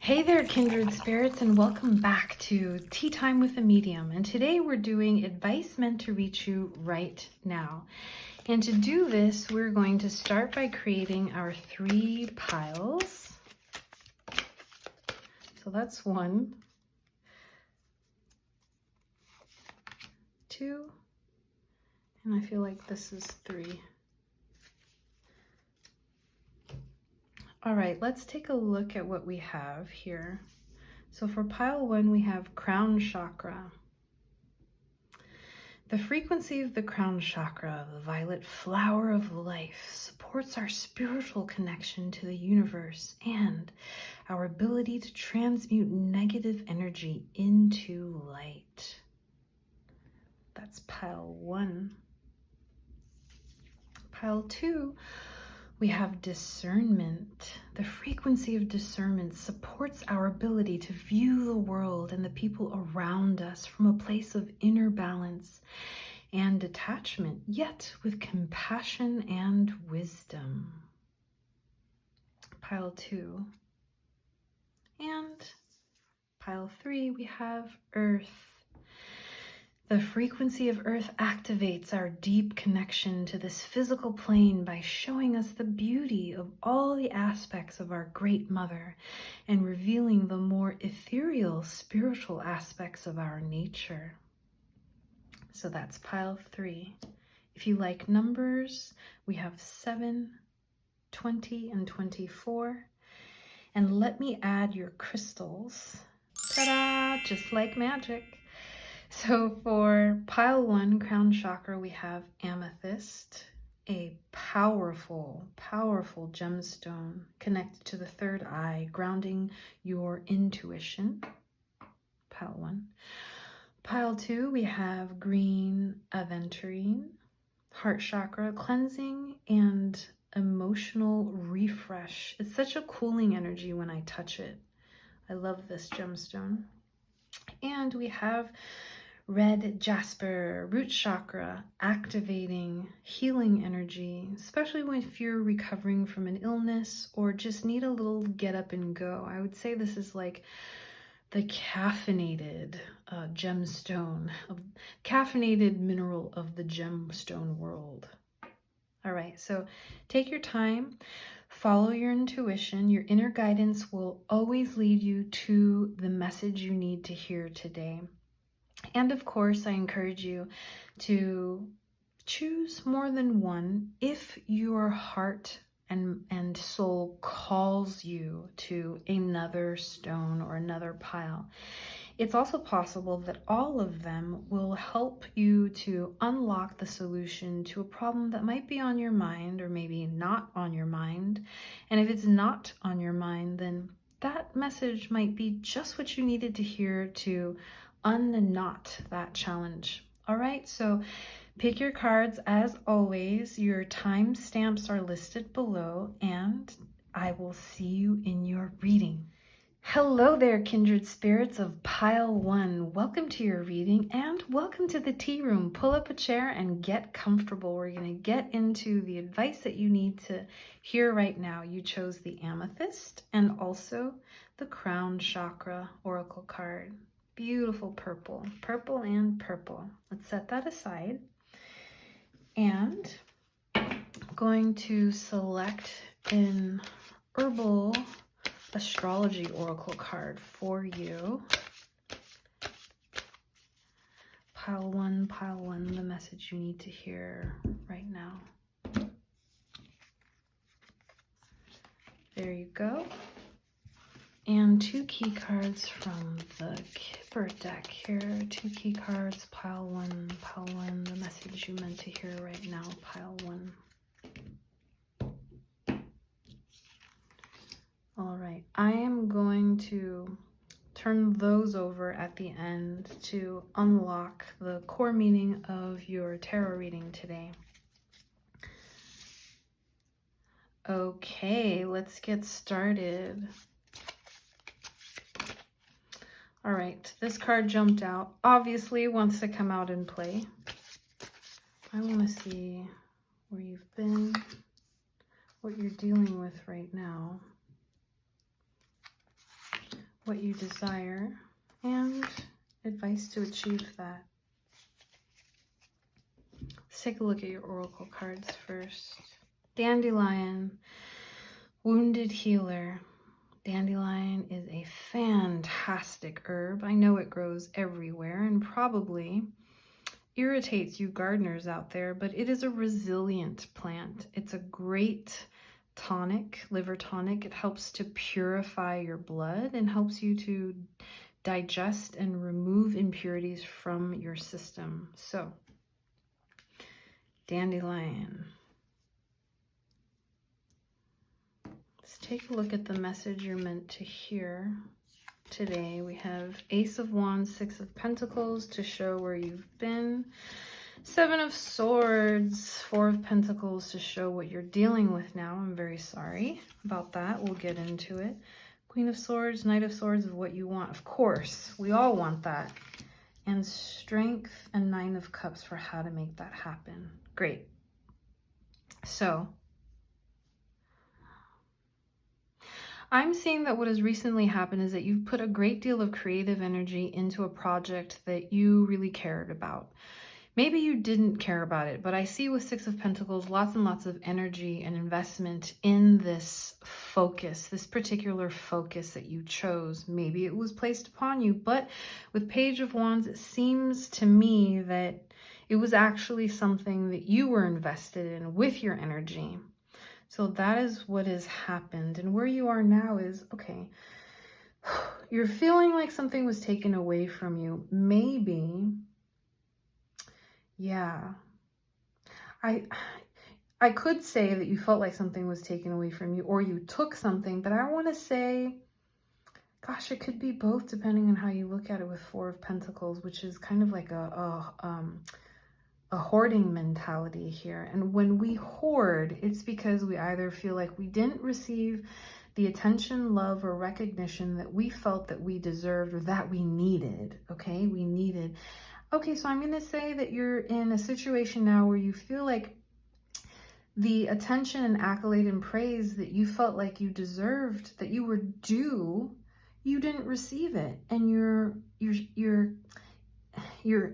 Hey there, kindred spirits, and welcome back to Tea Time with a Medium. And today we're doing advice meant to reach you right now. And to do this, we're going to start by creating our 3 piles. So that's 1, 2, and I feel like this is 3. All right, let's take a look at what we have here. So for pile 1, we have crown chakra. The frequency of the crown chakra, the violet flower of life, supports our spiritual connection to the universe and our ability to transmute negative energy into light. That's pile 1. Pile 2, we have discernment. The frequency of discernment supports our ability to view the world and the people around us from a place of inner balance and detachment, yet with compassion and wisdom. Pile 2. And pile 3, we have earth. The frequency of earth activates our deep connection to this physical plane by showing us the beauty of all the aspects of our Great Mother and revealing the more ethereal spiritual aspects of our nature. So that's pile 3. If you like numbers, we have 7, 20, and 24. And let me add your crystals. Ta-da! Just like magic. So for pile 1, crown chakra, we have Amethyst, a powerful, powerful gemstone connected to the 3rd eye, grounding your intuition. Pile 1. Pile 2, we have green Aventurine, heart chakra, cleansing and emotional refresh. It's such a cooling energy when I touch it. I love this gemstone. And we have red Jasper, root chakra, activating healing energy, especially if you're recovering from an illness or just need a little get up and go. I would say this is like the caffeinated gemstone, caffeinated mineral of the gemstone world. All right, so take your time, follow your intuition. Your inner guidance will always lead you to the message you need to hear today. And of course, I encourage you to choose more than one if your heart and soul calls you to another stone or another pile. It's also possible that all of them will help you to unlock the solution to a problem that might be on your mind or maybe not on your mind. And if it's not on your mind, then that message might be just what you needed to hear to unknot that challenge. All right, so pick your cards as always. Your timestamps are listed below, and I will see you in your reading. Hello there, kindred spirits of pile 1. Welcome to your reading and welcome to the tea room. Pull up a chair and get comfortable. We're going to get into the advice that you need to hear right now. You chose the Amethyst and also the Crown Chakra Oracle card. Beautiful purple, purple and purple. Let's set that aside. And I'm going to select an herbal astrology oracle card for you. Pile 1, the message you need to hear right now. There you go. And 2 key cards from the Kipper deck here. 2 key cards, pile 1, the message you meant to hear right now, pile 1. All right, I am going to turn those over at the end to unlock the core meaning of your tarot reading today. Okay, let's get started. All right, this card jumped out. Obviously wants to come out and play. I want to see where you've been, what you're dealing with right now. what you desire, and advice to achieve that. Let's take a look at your oracle cards first. Dandelion, wounded healer. Dandelion is a fantastic herb. I know it grows everywhere and probably irritates you gardeners out there, but it is a resilient plant. It's a great tonic, liver tonic. It helps to purify your blood and helps you to digest and remove impurities from your system. So, dandelion. Let's take a look at the message you're meant to hear today. We have Ace of Wands, Six of Pentacles to show where you've been. Seven of Swords, Four of Pentacles to show what you're dealing with now. I'm very sorry about that. We'll get into it. Queen of Swords, Knight of Swords of what you want. Of course, we all want that. And Strength and Nine of Cups for how to make that happen. Great. So, I'm seeing that what has recently happened is that you've put a great deal of creative energy into a project that you really cared about. Maybe you didn't care about it, but I see with Six of Pentacles, lots and lots of energy and investment in this focus, this particular focus that you chose. Maybe it was placed upon you, but with Page of Wands, it seems to me that it was actually something that you were invested in with your energy. So that is what has happened. And where you are now is, okay, you're feeling like something was taken away from you. Maybe, yeah. I could say that you felt like something was taken away from you or you took something, but I want to say, gosh, it could be both depending on how you look at it with Four of Pentacles, which is kind of like a hoarding mentality here. And when we hoard, it's because we either feel like we didn't receive the attention, love, or recognition that we felt that we deserved or that we needed, okay? We needed. Okay, so I'm going to say that you're in a situation now where you feel like the attention and accolade and praise that you felt like you deserved, that you were due, you didn't receive it. And you're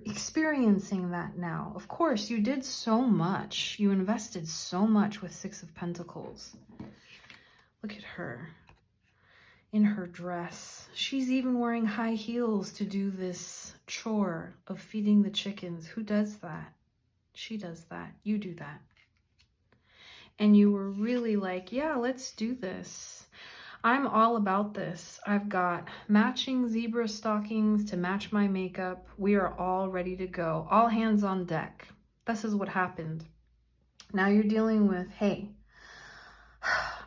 experiencing that now. Of course, you did so much. You invested so much with Six of Pentacles. Look at her in her dress. She's even wearing high heels to do this chore of feeding the chickens. Who does that? She does that. You do that. And you were really like, yeah, let's do this. I'm all about this. I've got matching zebra stockings to match my makeup. We are all ready to go. All hands on deck. This is what happened. Now you're dealing with, hey,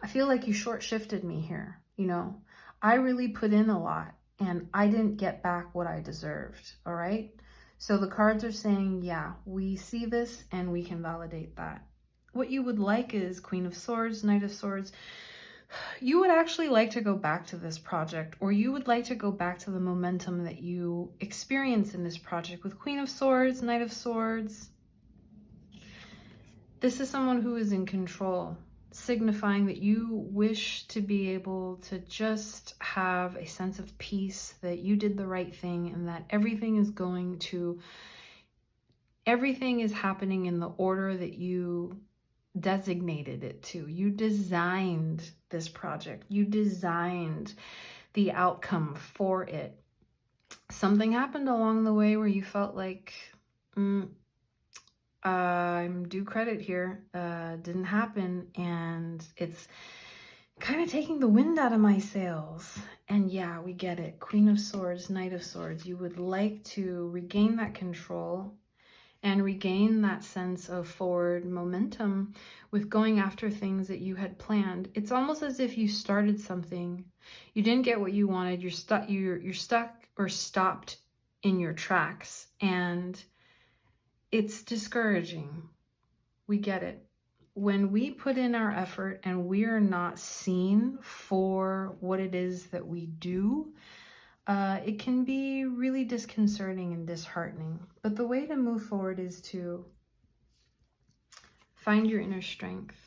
I feel like you short shifted me here. You know, I really put in a lot and I didn't get back what I deserved. All right. So the cards are saying, yeah, we see this and we can validate that. What you would like is Queen of Swords, Knight of Swords. You would actually like to go back to this project, or you would like to go back to the momentum that you experienced in this project with Queen of Swords, Knight of Swords. This is someone who is in control, signifying that you wish to be able to just have a sense of peace, that you did the right thing, and that everything is happening in the order that you designated it to. You designed this project. You designed the outcome for it. Something happened along the way where you felt like, I'm due credit here. Didn't happen. And it's kind of taking the wind out of my sails. And yeah, we get it. Queen of Swords, Knight of Swords. You would like to regain that control and regain that sense of forward momentum with going after things that you had planned. It's almost as if you started something, you didn't get what you wanted, you're stuck or stopped in your tracks, and it's discouraging. We get it. When we put in our effort and we are not seen for what it is that we do, it can be really disconcerting and disheartening. But the way to move forward is to find your inner strength.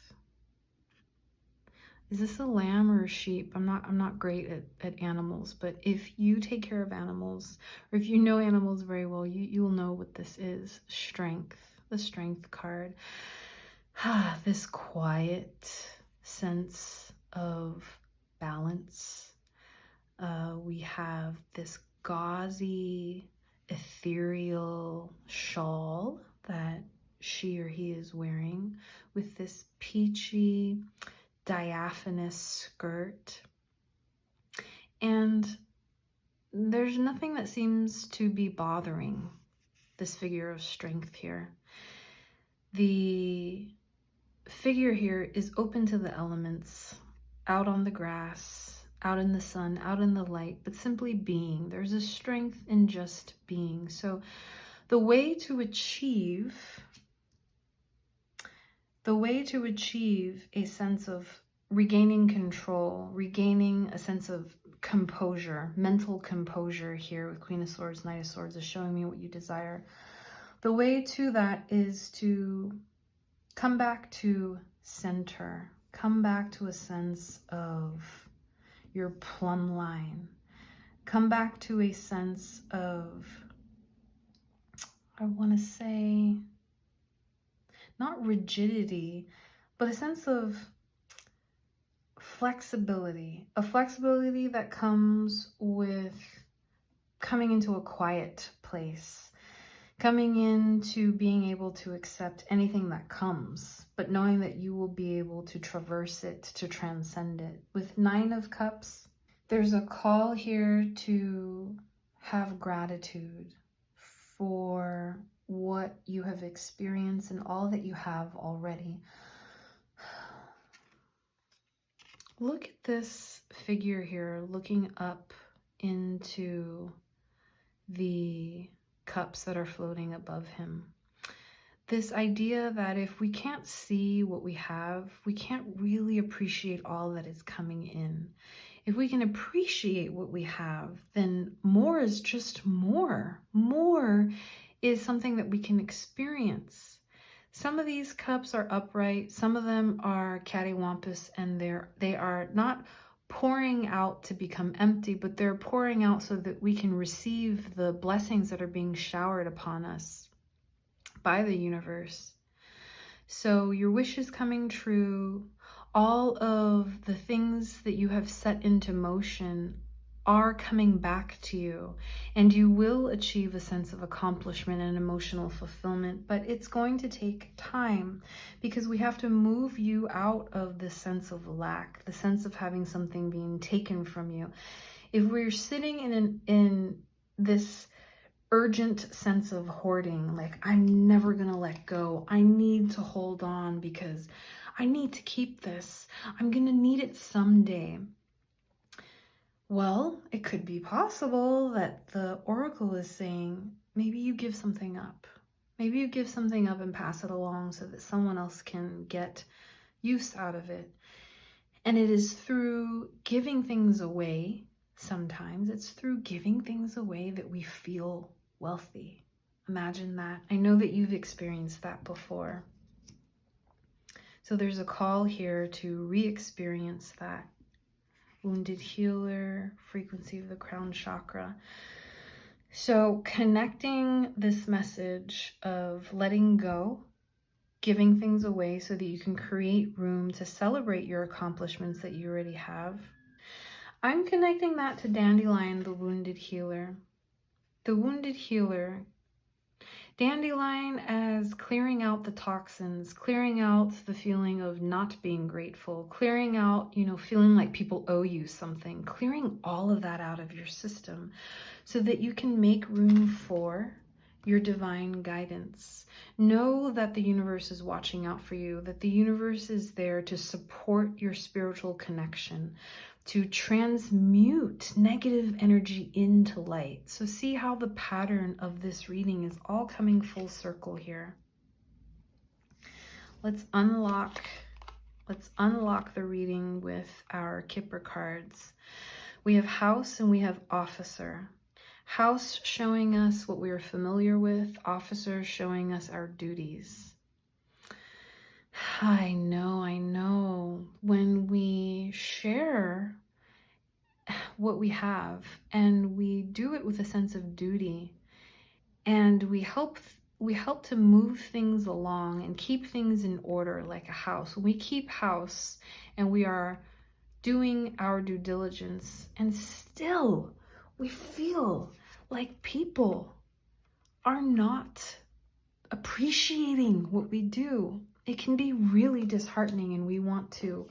Is this a lamb or a sheep? I'm not great at animals, but if you take care of animals, or if you know animals very well, you will know what this is. Strength, the strength card. This quiet sense of balance. We have this gauzy, ethereal shawl that she or he is wearing with this peachy, diaphanous skirt. And there's nothing that seems to be bothering this figure of strength here. The figure here is open to the elements, out on the grass, out in the sun, out in the light, but simply being. There's a strength in just being. So the way to achieve a sense of regaining control, regaining a sense of composure, mental composure here with Queen of Swords, Knight of Swords is showing me what you desire. The way to that is to come back to center, come back to a sense of your plumb line, come back to a sense of, I want to say, not rigidity, but a sense of flexibility, a flexibility that comes with coming into a quiet place, coming into being able to accept anything that comes, but knowing that you will be able to traverse it, to transcend it. With 9 of Cups, there's a call here to have gratitude for what you have experienced and all that you have already. Look at this figure here looking up into the cups that are floating above him. This idea that if we can't see what we have, we can't really appreciate all that is coming in. If we can appreciate what we have, then more is just more. More is something that we can experience. Some of these cups are upright, some of them are cattywampus, and they are not pouring out to become empty, but they're pouring out so that we can receive the blessings that are being showered upon us by the universe. So your wish is coming true. All of the things that you have set into motion are coming back to you, and you will achieve a sense of accomplishment and emotional fulfillment, but it's going to take time because we have to move you out of the sense of lack, the sense of having something being taken from you. If we're sitting in this urgent sense of hoarding, like I'm never gonna let go, I need to hold on because I need to keep this, I'm gonna need it someday. Well, it could be possible that the oracle is saying, maybe you give something up. Maybe you give something up and pass it along so that someone else can get use out of it. And it is through giving things away, sometimes it's through giving things away that we feel wealthy. Imagine that. I know that you've experienced that before. So there's a call here to re-experience that. Wounded healer, frequency of the crown chakra. So connecting this message of letting go, giving things away so that you can create room to celebrate your accomplishments that you already have. I'm connecting that to Dandelion, the wounded healer. The wounded healer. Dandelion as clearing out the toxins, clearing out the feeling of not being grateful, clearing out, feeling like people owe you something, clearing all of that out of your system so that you can make room for your divine guidance. Know that the universe is watching out for you, that the universe is there to support your spiritual connection, to transmute negative energy into light. So see how the pattern of this reading is all coming full circle here. Let's unlock the reading with our Kipper cards. We have House and we have Officer. House showing us what we are familiar with, Officer showing us our duties. I know. When we share what we have and we do it with a sense of duty, and we help to move things along and keep things in order like a house. When we keep house and we are doing our due diligence, and still we feel like people are not appreciating what we do, it can be really disheartening, and we want to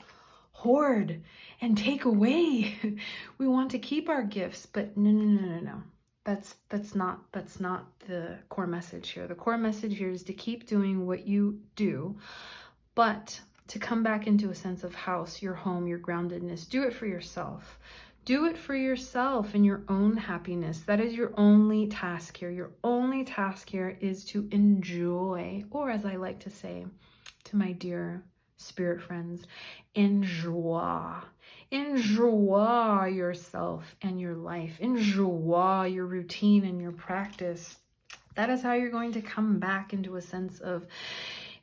hoard and take away. We want to keep our gifts, but no. That's not the core message here. The core message here is to keep doing what you do, but to come back into a sense of house, your home, your groundedness. Do it for yourself. Do it for yourself and your own happiness. That is your only task here. Your only task here is to enjoy, or as I like to say to my dear spirit friends, enjoy. Enjoy yourself and your life. Enjoy your routine and your practice. That is how you're going to come back into a sense of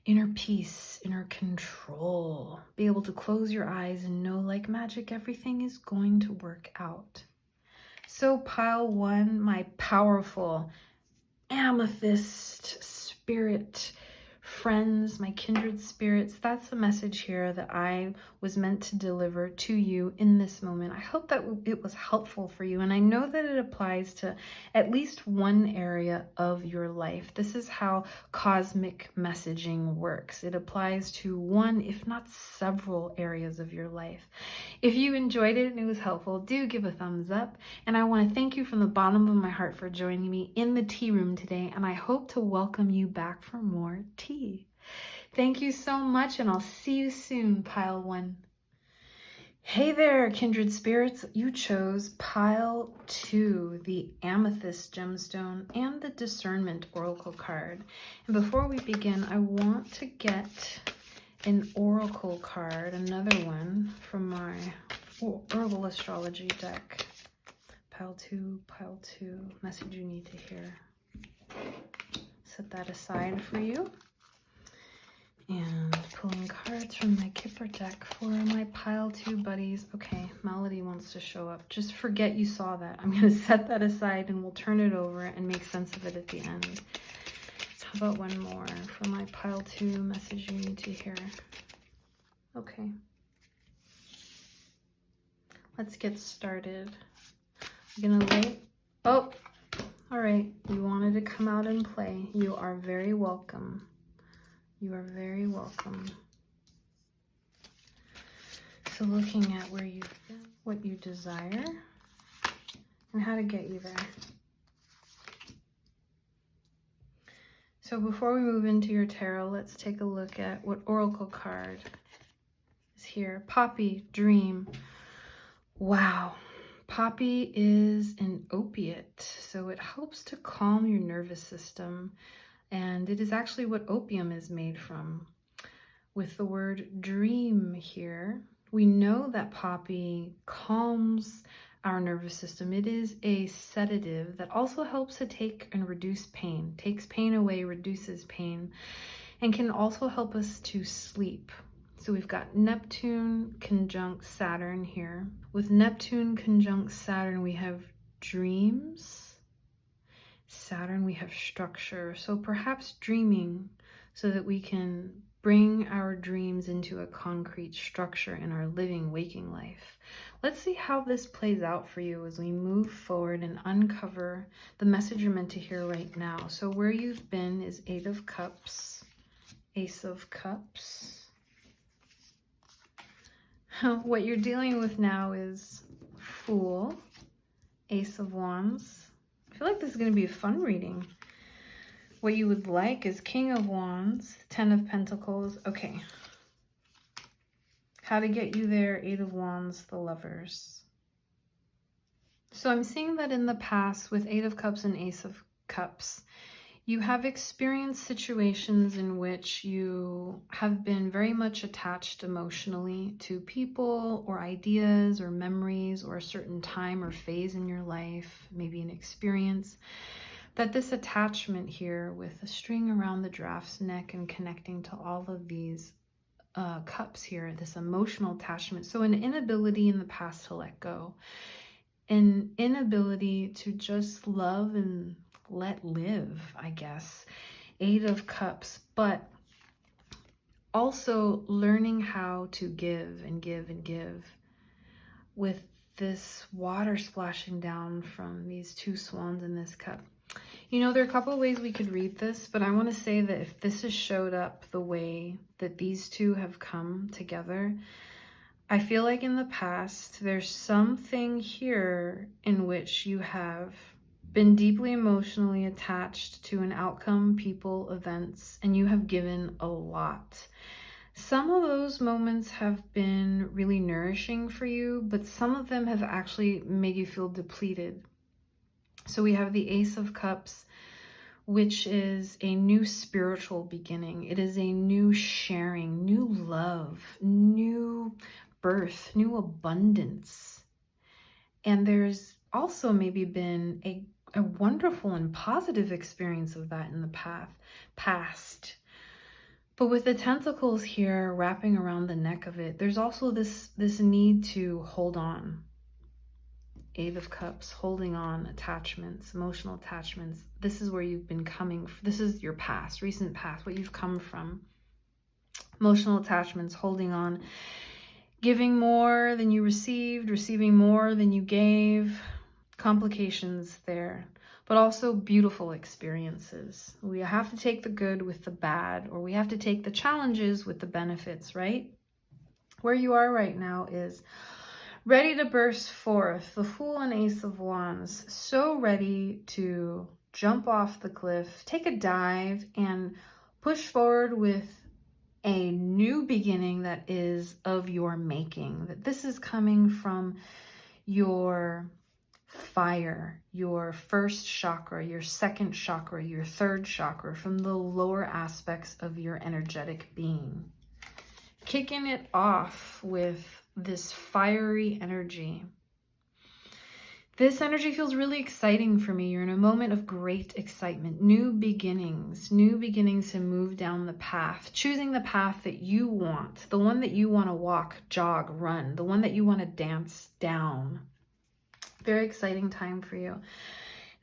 inner peace, inner control. Be able to close your eyes and know, like magic, everything is going to work out. So pile 1, my powerful amethyst spirit friends, my kindred spirits, that's the message here that I was meant to deliver to you in this moment. I hope that it was helpful for you, and I know that it applies to at least one area of your life. This is how cosmic messaging works. It applies to one, if not several, areas of your life. If you enjoyed it and it was helpful, do give a thumbs up. And I want to thank you from the bottom of my heart for joining me in the tea room today. And I hope to welcome you back for more tea. Thank you so much, and I'll see you soon, pile 1. Hey there, kindred spirits. You chose pile 2, the Amethyst gemstone and the Discernment oracle card. And before we begin, I want to get an oracle card, another one from my herbal astrology deck. Pile 2, message you need to hear. Set that aside for you. And pulling cards from my Kipper deck for my pile 2 buddies. Okay, Melody wants to show up. Just forget you saw that. I'm going to set that aside and we'll turn it over and make sense of it at the end. How about one more for my pile 2, message you need to hear. Okay. Let's get started. I'm gonna lay. Oh, all right. You wanted to come out and play. You are very welcome. You are very welcome. So looking at where you've been, what you desire, and how to get you there. So before we move into your tarot, let's take a look at what oracle card is here. Poppy, dream. Wow. Poppy is an opiate, so it helps to calm your nervous system, and it is actually what opium is made from. With the word dream here, we know that poppy calms our nervous system. It is a sedative that also helps to take and reduce pain, takes pain away, reduces pain, and can also help us to sleep. So we've got Neptune conjunct Saturn here. With Neptune conjunct Saturn, we have dreams. Saturn, we have structure. So perhaps dreaming so that we can bring our dreams into a concrete structure in our living, waking life. Let's see how this plays out for you as we move forward and uncover the message you're meant to hear right now. So where you've been is 8 of Cups, Ace of Cups. What you're dealing with now is Fool, Ace of Wands. I feel like this is going to be a fun reading. What you would like is King of Wands, 10 of Pentacles. Okay. How to get you there, 8 of Wands, the Lovers. So I'm seeing that in the past with 8 of Cups and Ace of Cups, you have experienced situations in which you have been very much attached emotionally to people or ideas or memories or a certain time or phase in your life, maybe an experience, that this attachment here with a string around the giraffe's neck and connecting to all of these Cups here, this emotional attachment. So an inability in the past to let go, an inability to just love and let live, I guess. 8 of Cups, but also learning how to give and give and give, with this water splashing down from these 2 swans in this cup. You know, there are a couple of ways we could read this, but I want to say that if this has showed up the way that these 2 have come together, I feel like in the past, there's something here in which you have been deeply emotionally attached to an outcome, people, events, and you have given a lot. Some of those moments have been really nourishing for you, but some of them have actually made you feel depleted. So we have the Ace of Cups, which is a new spiritual beginning. It is a new sharing, new love, new birth, new abundance. And there's also maybe been a wonderful and positive experience of that in the past. But with the tentacles here wrapping around the neck of it, there's also this need to hold on. 8 of Cups, holding on, attachments, emotional attachments. This is where you've been coming. This is your past, recent past, what you've come from. Emotional attachments, holding on, giving more than you received, receiving more than you gave. Complications there, but also beautiful experiences. We have to take the good with the bad, or we have to take the challenges with the benefits, right? Where you are right now is ready to burst forth, the Fool and Ace of Wands, so ready to jump off the cliff, take a dive, and push forward with a new beginning that is of your making. That this is coming from your fire, your first chakra, your second chakra, your third chakra, from the lower aspects of your energetic being. Kicking it off with this fiery energy. This energy feels really exciting for me. You're in a moment of great excitement, new beginnings to move down the path, choosing the path that you want, the one that you want to walk, jog, run, the one that you want to dance down. Very exciting time for you.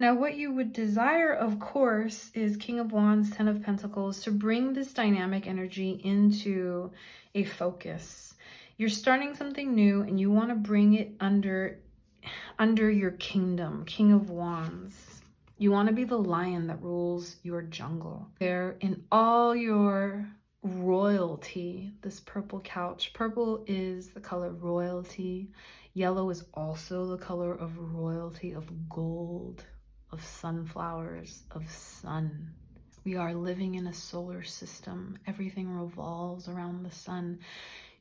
Now, what you would desire, of course, is King of Wands, 10 of Pentacles, to bring this dynamic energy into a focus. You're starting something new and you want to bring it under your kingdom, King of Wands. You want to be the lion that rules your jungle. There in all your royalty, this purple couch. Purple is the color royalty. Yellow is also the color of royalty, of gold, of sunflowers, of sun. We are living in a solar system. Everything revolves around the sun.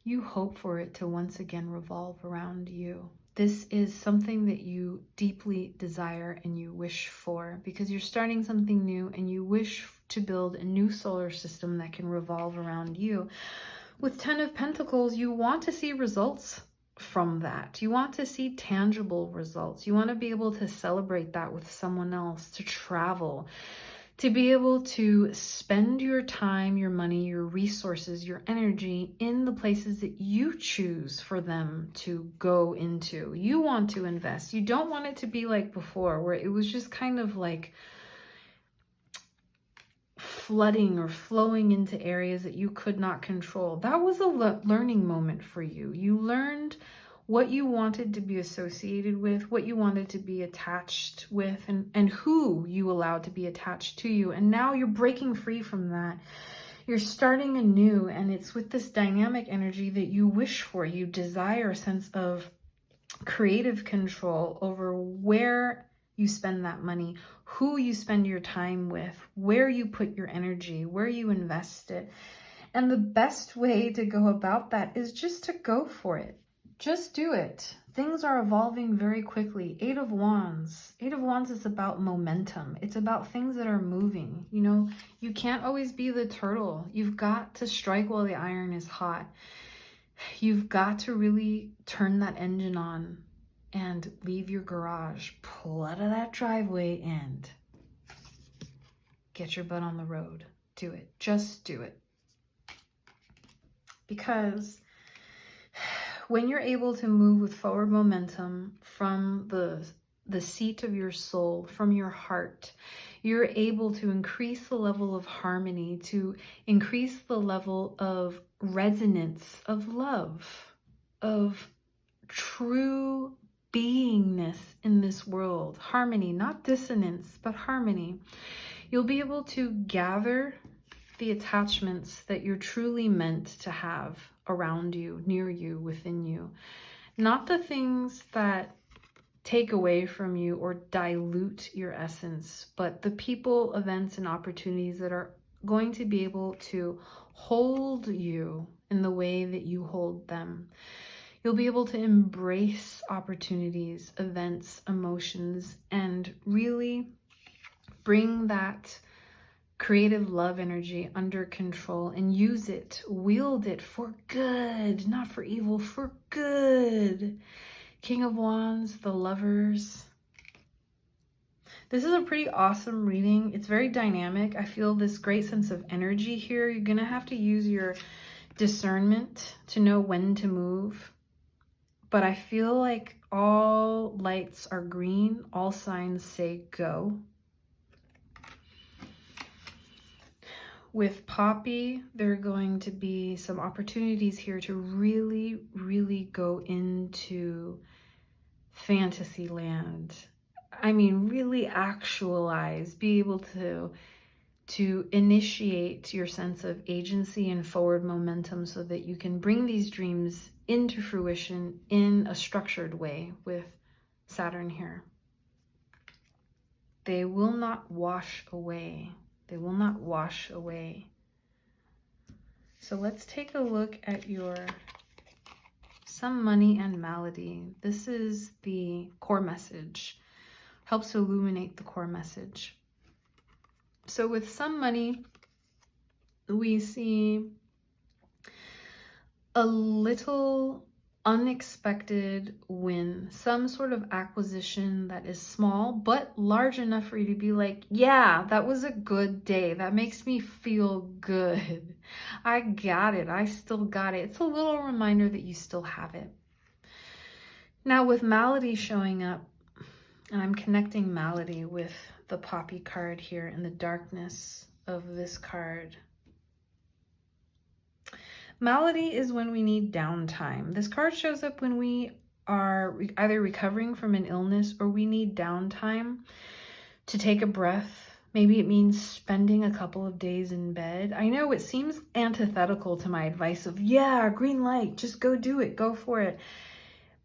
You hope for it to once again revolve around you. This is something that you deeply desire and you wish for, because you're starting something new and you wish to build a new solar system that can revolve around you. With 10 of Pentacles, you want to see results from that. You want to see tangible results. You want to be able to celebrate that with someone else, to travel, to be able to spend your time, your money, your resources, your energy in the places that you choose for them to go into. You want to invest. You don't want it to be like before, where it was just kind of like flooding or flowing into areas that you could not control. That was a learning moment for you. You learned what you wanted to be associated with, what you wanted to be attached with, and who you allowed to be attached to you. And now you're breaking free from that. You're starting anew, and it's with this dynamic energy that you wish for. You desire a sense of creative control over where you spend that money, who you spend your time with, where you put your energy, where you invest it. And the best way to go about that is just to go for it. Just do it. Things are evolving very quickly. 8 of Wands. 8 of Wands is about momentum. It's about things that are moving. You know, you can't always be the turtle. You've got to strike while the iron is hot. You've got to really turn that engine on and leave your garage, pull out of that driveway, and get your butt on the road. Do it. Just do it. Because when you're able to move with forward momentum from the seat of your soul, from your heart, you're able to increase the level of harmony, to increase the level of resonance, of love, of true beingness in this world. Harmony, not dissonance, but harmony. You'll be able to gather the attachments that you're truly meant to have around you, near you, within you. Not the things that take away from you or dilute your essence, but the people, events, and opportunities that are going to be able to hold you in the way that you hold them. You'll be able to embrace opportunities, events, emotions, and really bring that creative love energy under control and use it, wield it for good, not for evil, for good. King of Wands, the Lovers. This is a pretty awesome reading. It's very dynamic. I feel this great sense of energy here. You're going to have to use your discernment to know when to move. But I feel like all lights are green. All signs say go. With Poppy, there are going to be some opportunities here to really, really go into fantasy land. I mean, really actualize, be able to initiate your sense of agency and forward momentum so that you can bring these dreams into fruition in a structured way with Saturn here. They will not wash away. They will not wash away. So let's take a look at your Some Money and Malady. This is the core message. Helps to illuminate the core message. So with Some Money, we see a little unexpected win, some sort of acquisition that is small but large enough for you to be like, yeah, that was a good day. That makes me feel good. I got it. I still got it. It's a little reminder that you still have it. Now with Malady showing up, and I'm connecting Malady with the Poppy card here in the darkness of this card. Malady is when we need downtime. This card shows up when we are either recovering from an illness or we need downtime to take a breath. Maybe it means spending a couple of days in bed. I know it seems antithetical to my advice of, yeah, green light, just go do it, go for it.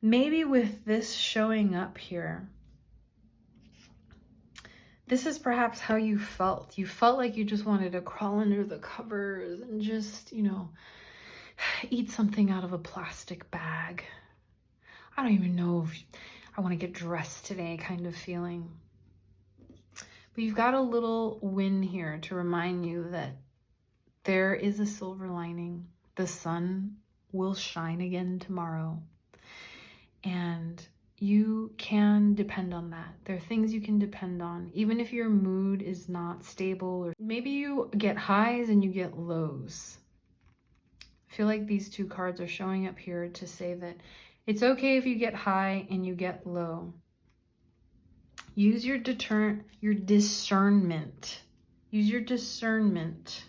Maybe with this showing up here, this is perhaps how you felt. You felt like you just wanted to crawl under the covers and just, eat something out of a plastic bag. I don't even know if I want to get dressed today kind of feeling. But you've got a little win here to remind you that there is a silver lining. The sun will shine again tomorrow. And you can depend on that. There are things you can depend on, even if your mood is not stable, or maybe you get highs and you get lows. I feel like these two cards are showing up here to say that it's okay if you get high and you get low. Use your discernment. Use your discernment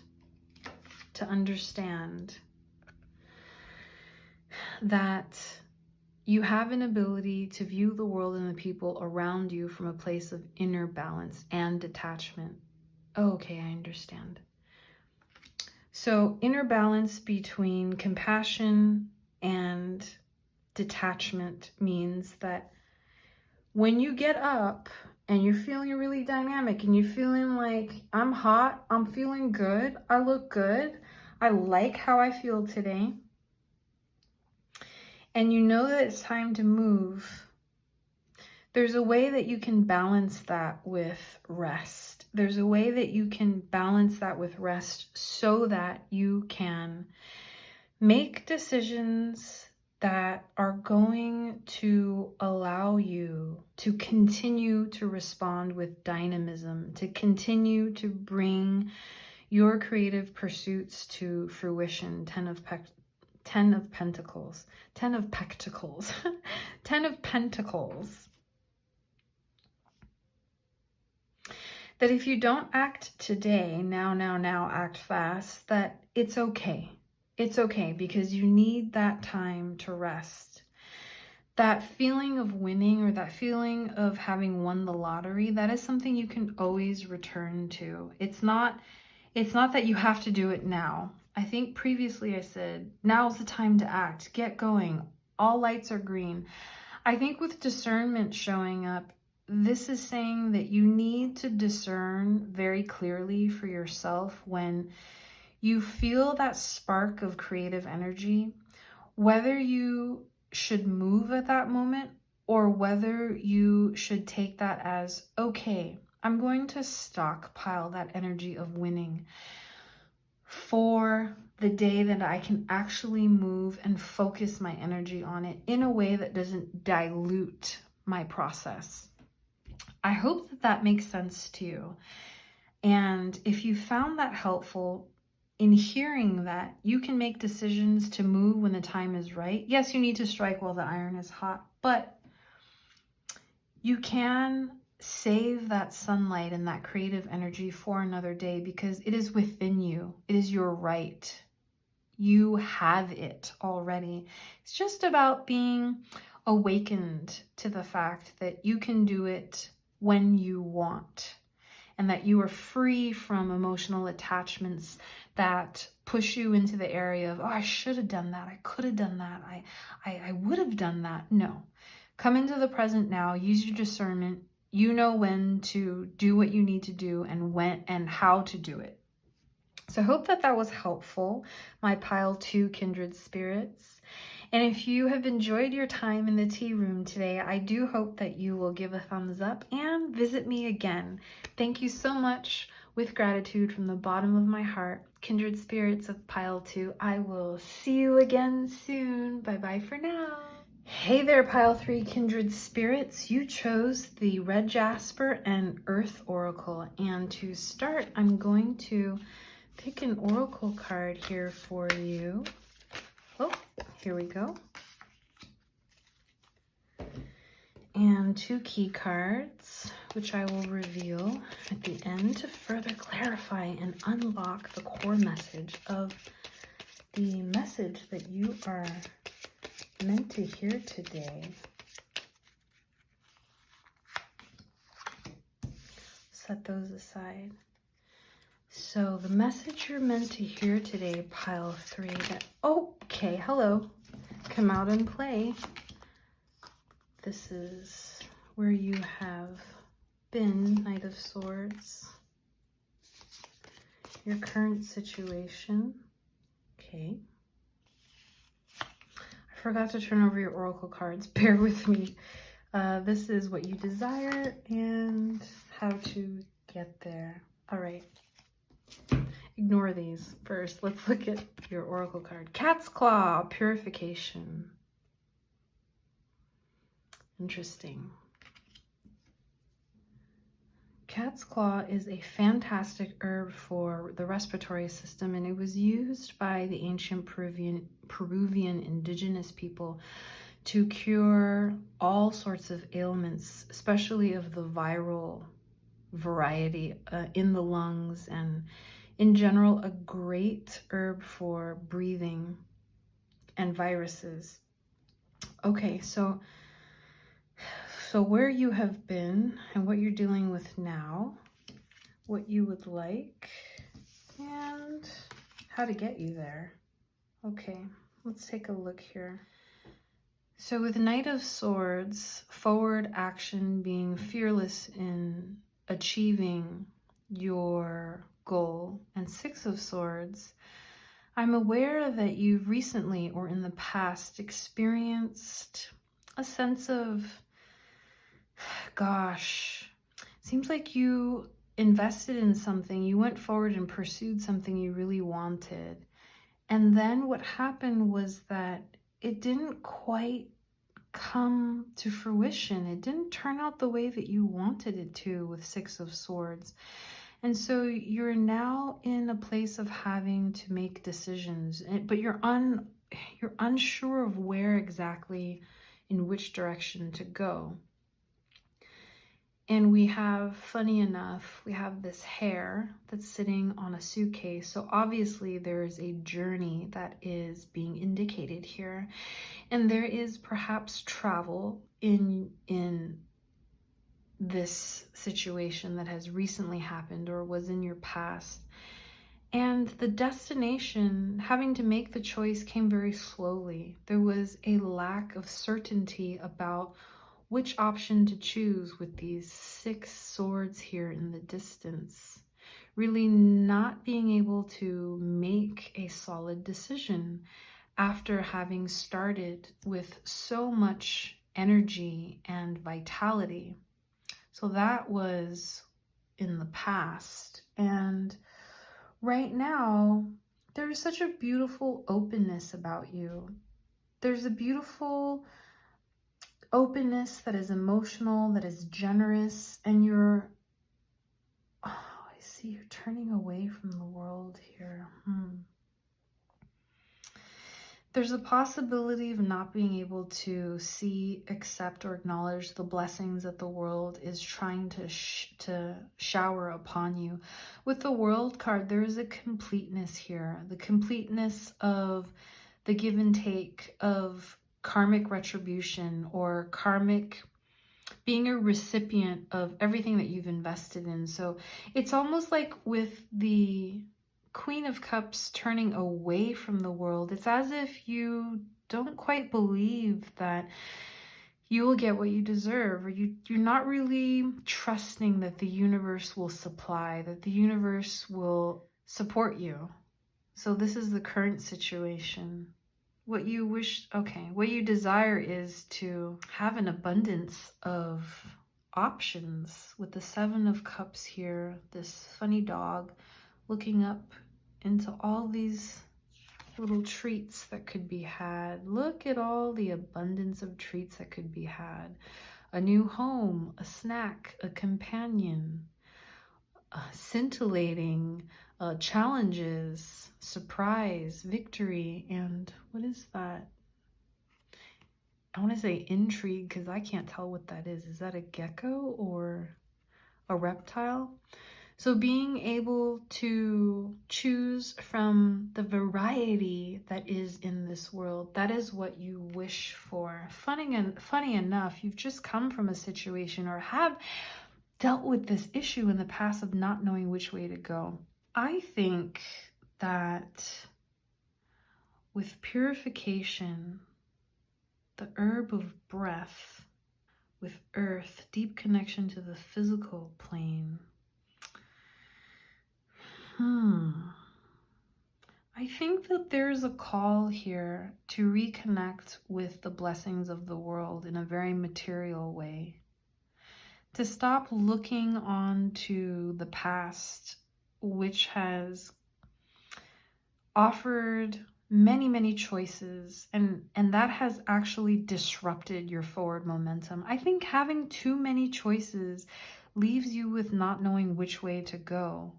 to understand that you have an ability to view the world and the people around you from a place of inner balance and detachment. Oh, okay, I understand. So inner balance between compassion and detachment means that when you get up and you're feeling really dynamic and you're feeling like, I'm hot, I'm feeling good, I look good, I like how I feel today, and you know that it's time to move, there's a way that you can balance that with rest. There's a way that you can balance that with rest so that you can make decisions that are going to allow you to continue to respond with dynamism, to continue to bring your creative pursuits to fruition. 10 of Pentacles, 10 of Pentacles, 10 of Pentacles. That if you don't act today, now, act fast, that it's okay. It's okay, because you need that time to rest. That feeling of winning, or that feeling of having won the lottery, that is something you can always return to. It's not that you have to do it now. I think previously I said, now's the time to act, get going, all lights are green. I think with discernment showing up, this is saying that you need to discern very clearly for yourself when you feel that spark of creative energy, whether you should move at that moment or whether you should take that as, okay, I'm going to stockpile that energy of winning for the day that I can actually move and focus my energy on it in a way that doesn't dilute my process. I hope that that makes sense to you. And if you found that helpful, in hearing that, you can make decisions to move when the time is right. Yes, you need to strike while the iron is hot, but you can save that sunlight and that creative energy for another day, because it is within you. It is your right. You have it already. It's just about being awakened to the fact that you can do it when you want, and that you are free from emotional attachments that push you into the area of, oh, I should have done that, I could have done that, I would have done that. No. Come into the present now, use your discernment. You know when to do what you need to do and when and how to do it. So I hope that that was helpful, my pile 2 kindred spirits. And if you have enjoyed your time in the tea room today, I do hope that you will give a thumbs up and visit me again. Thank you so much. With gratitude from the bottom of my heart, kindred spirits of pile 2. I will see you again soon. Bye-bye for now. Hey there, pile 3 kindred spirits. You chose the red Jasper and Earth Oracle. And to start, I'm going to pick an oracle card here for you. Oh, here we go. And 2 key cards, which I will reveal at the end to further clarify and unlock the core message of the message that you are meant to hear today. Set those aside. So the message you're meant to hear today, pile 3, that, okay, hello, come out and play. This is where you have been, Knight of Swords. Your current situation. Okay. I forgot to turn over your oracle cards. Bear with me. This is what you desire and how to get there. All right. Ignore these first. Let's look at your oracle card. Cat's Claw, Purification. Interesting. Cat's Claw is a fantastic herb for the respiratory system, and it was used by the ancient Peruvian indigenous people to cure all sorts of ailments, especially of the viral variety in the lungs, and in general, a great herb for breathing and viruses. Okay, so where you have been and what you're dealing with now, what you would like, and how to get you there. Okay, let's take a look here. So with Knight of Swords, forward action, being fearless in achieving your goal, and 6 of Swords, I'm aware that you've recently or in the past experienced a sense of, gosh, seems like you invested in something, you went forward and pursued something you really wanted. And then what happened was that it didn't quite come to fruition. It didn't turn out the way that you wanted it to with 6 of Swords. And so you're now in a place of having to make decisions, but you're you're unsure of where exactly, in which direction to go. And we have, funny enough, we have this hare that's sitting on a suitcase. So obviously there is a journey that is being indicated here. And there is perhaps travel in this situation that has recently happened or was in your past. And the destination, having to make the choice, came very slowly. There was a lack of certainty about which option to choose with these 6 swords here in the distance. Really not being able to make a solid decision after having started with so much energy and vitality. So that was in the past. And right now, there's such a beautiful openness about you. There's a beautiful openness that is emotional, that is generous, and you're, oh, I see you're turning away from the world here. There's a possibility of not being able to see, accept, or acknowledge the blessings that the world is trying to shower upon you. With the World card, there is a completeness here. The completeness of the give and take of karmic retribution, or karmic being a recipient of everything that you've invested in. So it's almost like with the Queen of Cups turning away from the world, it's as if you don't quite believe that you will get what you deserve, or you're not really trusting that the universe will supply, that the universe will support you. So this is the current situation. What you wish, okay, what you desire is to have an abundance of options. With the 7 of Cups here, this funny dog looking up into all these little treats that could be had. Look at all the abundance of treats that could be had. A new home, a snack, a companion, scintillating challenges, surprise, victory, and what is that? I want to say intrigue because I can't tell what that is. Is that a gecko or a reptile? So being able to choose from the variety that is in this world, that is what you wish for. Funny enough, you've just come from a situation or have dealt with this issue in the past of not knowing which way to go. I think that with purification, the herb of breath, with earth, deep connection to the physical plane, I think that there's a call here to reconnect with the blessings of the world in a very material way. To stop looking on to the past, which has offered many choices, and that has actually disrupted your forward momentum. I think having too many choices leaves you with not knowing which way to go.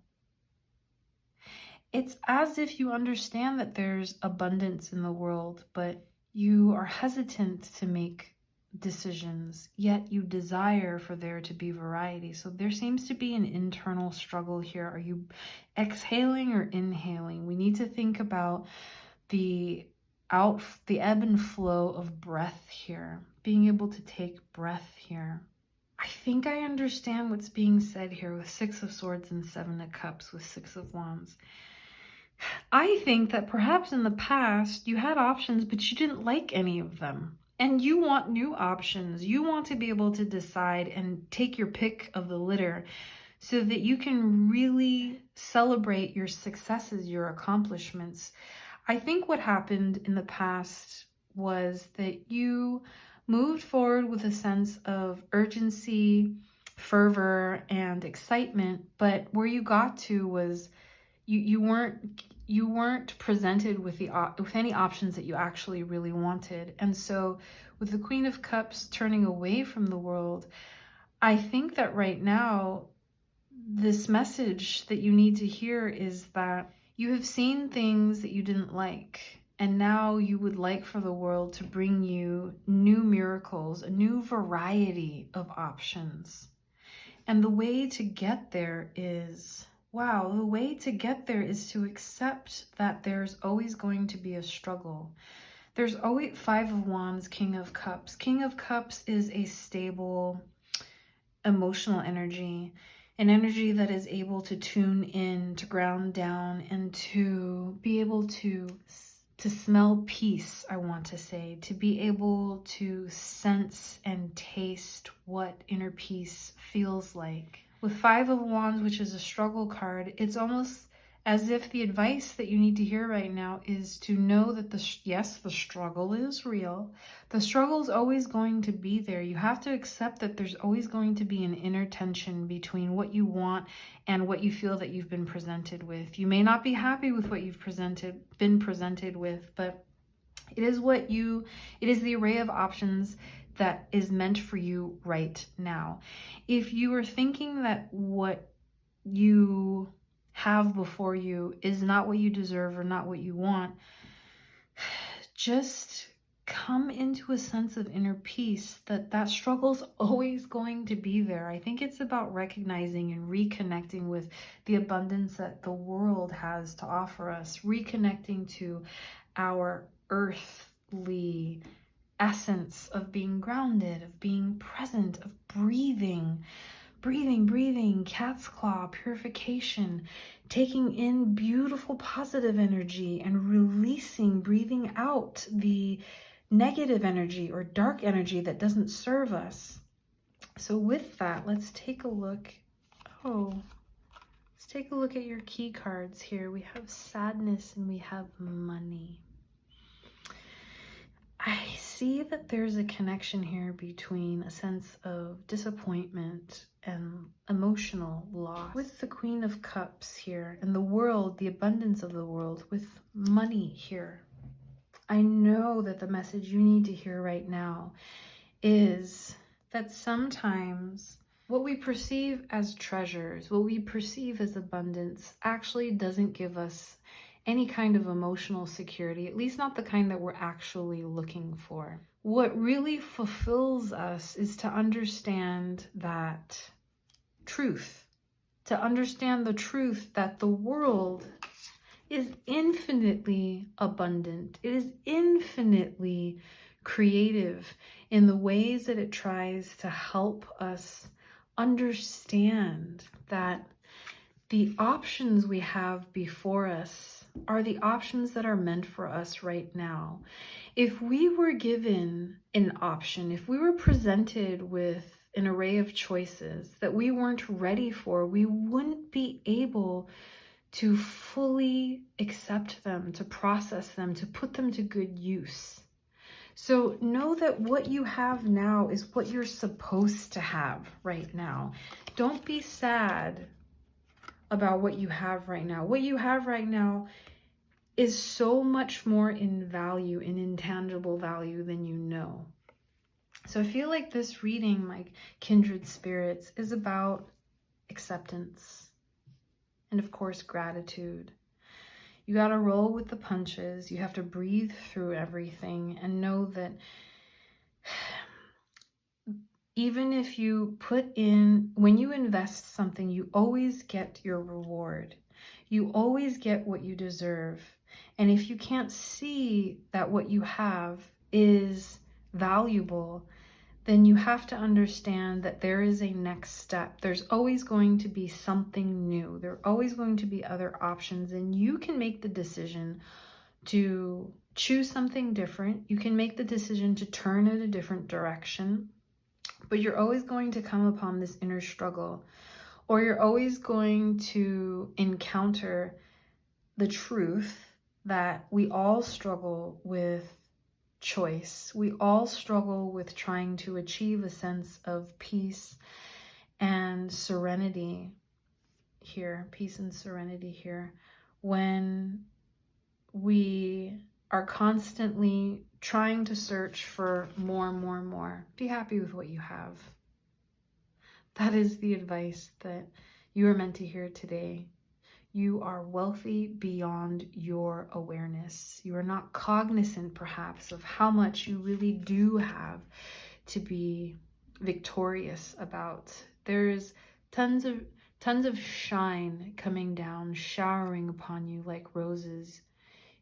It's as if you understand that there's abundance in the world, but you are hesitant to make decisions, yet you desire for there to be variety. So there seems to be an internal struggle here. Are you exhaling or inhaling? We need to think about the ebb and flow of breath here, being able to take breath here. I think I understand what's being said here with 6 of Swords and 7 of Cups with 6 of Wands. I think that perhaps in the past you had options, but you didn't like any of them. And you want new options. You want to be able to decide and take your pick of the litter so that you can really celebrate your successes, your accomplishments. I think what happened in the past was that you moved forward with a sense of urgency, fervor, and excitement, but where you got to was you weren't presented with any options that you actually really wanted. And so with the Queen of Cups turning away from the world, I think that right now this message that you need to hear is that you have seen things that you didn't like. And now you would like for the world to bring you new miracles, a new variety of options. And the way to get there is, the way to get there is to accept that there's always going to be a struggle. There's always Five of Wands, King of Cups. King of Cups is a stable, emotional energy, an energy that is able to tune in, to ground down, and to be able to smell peace, I want to say, to be able to sense and taste what inner peace feels like. With Five of Wands, which is a struggle card, it's almost as if the advice that you need to hear right now is to know that yes, the struggle is real. The struggle is always going to be there. You have to accept that there's always going to be an inner tension between what you want and what you feel that you've been presented with. You may not be happy with what you've been presented with, but it is the array of options that is meant for you right now. If you are thinking that what you have before you is not what you deserve or not what you want, just come into a sense of inner peace that struggle's always going to be there. I think it's about recognizing and reconnecting with the abundance that the world has to offer us, reconnecting to our earthly essence of being grounded, of being present, of breathing, cat's claw, purification, taking in beautiful positive energy and releasing, breathing out the negative energy or dark energy that doesn't serve us. So with that, let's take a look. Let's take a look at your key cards here. We have sadness and we have money. I see that there's a connection here between a sense of disappointment and emotional loss. With the Queen of Cups here and the world, the abundance of the world, with money here, I know that the message you need to hear right now is that sometimes what we perceive as treasures, what we perceive as abundance, actually doesn't give us any kind of emotional security, at least not the kind that we're actually looking for. What really fulfills us is to understand that truth, to understand the truth that the world is infinitely abundant. It is infinitely creative in the ways that it tries to help us understand that the options we have before us are the options that are meant for us right now. If we were given an option, if we were presented with an array of choices that we weren't ready for, we wouldn't be able to fully accept them, to process them, to put them to good use. So know that what you have now is what you're supposed to have right now. Don't be sad about what you have right now. What you have right now is so much more in value, in intangible value than you know. So I feel like this reading, my kindred spirits, is about acceptance and of course gratitude. You got to roll with the punches. You have to breathe through everything and know that even if you when you invest something, you always get your reward. You always get what you deserve. And if you can't see that what you have is valuable, then you have to understand that there is a next step. There's always going to be something new. There are always going to be other options, and you can make the decision to choose something different. You can make the decision to turn in a different direction, but you're always going to come upon this inner struggle, or you're always going to encounter the truth that we all struggle with choice. We all struggle with trying to achieve a sense of peace and serenity here, when we are constantly trying to search for more. Be happy with what you have. That is the advice that you are meant to hear today. You are wealthy beyond your awareness. You are not cognizant, perhaps, of how much you really do have to be victorious about. There's tons of shine coming down, showering upon you like roses.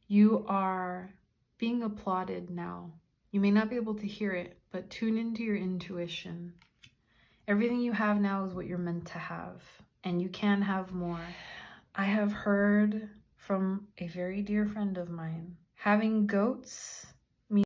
You are being applauded now. You may not be able to hear it, but tune into your intuition. Everything you have now is what you're meant to have, and you can have more. I have heard from a very dear friend of mine, having goats